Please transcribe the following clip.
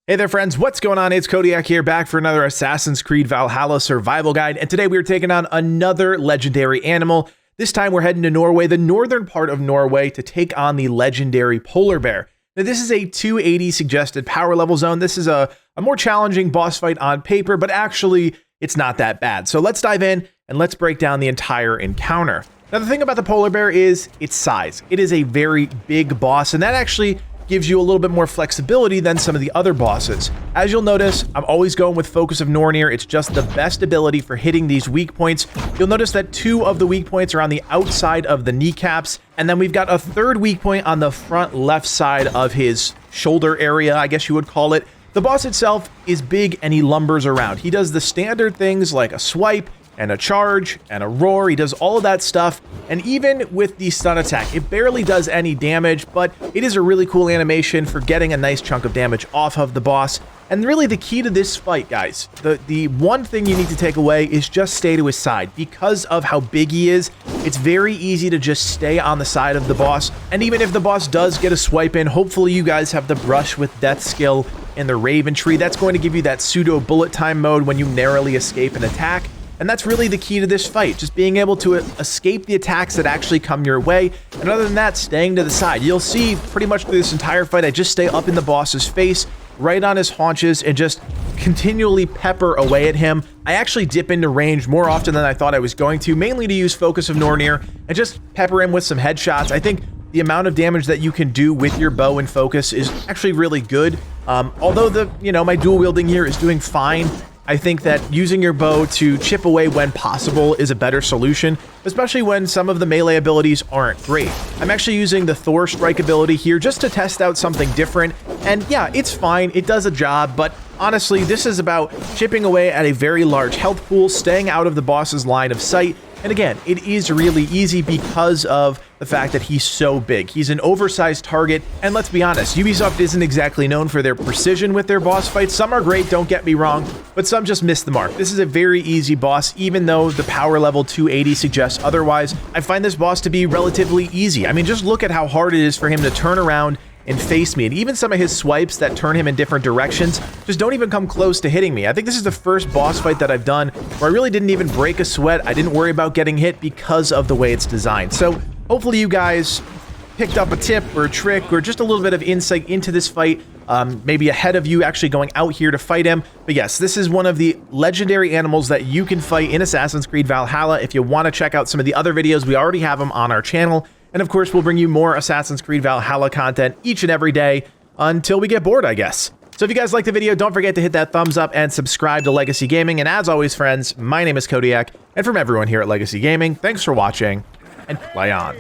Hey there friends, what's going on? It's Codiak here, back for another Assassin's Creed Valhalla survival guide, and today we're taking on another legendary animal. This time we're heading to Norway, the northern part of Norway, to take on the legendary polar bear. Now this is a 280 suggested power level zone. This is a more challenging boss fight on paper, but actually it's not that bad. So let's dive in and let's break down the entire encounter. Now the thing about the polar bear is its size. It is a very big boss, and that actually gives you a little bit more flexibility than some of the other bosses. As you'll notice, I'm always going with Focus of Nornir. It's just the best ability for hitting these weak points. You'll notice that 2 of the weak points are on the outside of the kneecaps, and then we've got a third weak point on the front left side of his shoulder area, I guess you would call it. The boss itself is big and he lumbers around. He does the standard things like a swipe, and a charge, and a roar. He does all of that stuff, and even with the stun attack, it barely does any damage, but it is a really cool animation for getting a nice chunk of damage off of the boss. And really the key to this fight, guys, the one thing you need to take away is just stay to his side. Because of how big he is, it's very easy to just stay on the side of the boss, and even if the boss does get a swipe in, hopefully you guys have the Brush with Death skill in the Raven tree. That's going to give you that pseudo bullet time mode when you narrowly escape an attack. And that's really the key to this fight, just being able to escape the attacks that actually come your way. And other than that, staying to the side. You'll see pretty much through this entire fight, I just stay up in the boss's face, right on his haunches, and just continually pepper away at him. I actually dip into range more often than I thought I was going to, mainly to use Focus of Nornir and just pepper him with some headshots. I think the amount of damage that you can do with your bow and focus is actually really good. Although my dual wielding here is doing fine, I think that using your bow to chip away when possible is a better solution, especially when some of the melee abilities aren't great. I'm actually using the Thor strike ability here just to test out something different, and yeah, it's fine, it does a job, but honestly, this is about chipping away at a very large health pool, staying out of the boss's line of sight. And again, it is really easy because of the fact that he's so big. He's an oversized target, and let's be honest, Ubisoft isn't exactly known for their precision with their boss fights. Some are great, don't get me wrong, but some just miss the mark. This is a very easy boss, even though the power level 280 suggests otherwise. I find this boss to be relatively easy. I mean, just look at how hard it is for him to turn around and face me, and even some of his swipes that turn him in different directions just don't even come close to hitting me. I think this is the first boss fight that I've done where I really didn't even break a sweat. I didn't worry about getting hit because of the way it's designed. So hopefully you guys picked up a tip or a trick or just a little bit of insight into this fight, maybe ahead of you actually going out here to fight him. But yes, this is one of the legendary animals that you can fight in Assassin's Creed Valhalla. If you want to check out some of the other videos, we already have them on our channel. And of course, we'll bring you more Assassin's Creed Valhalla content each and every day until we get bored, I guess. So if you guys liked the video, don't forget to hit that thumbs up and subscribe to Legacy Gaming. And as always, friends, my name is Codiak, and from everyone here at Legacy Gaming, thanks for watching, and play on.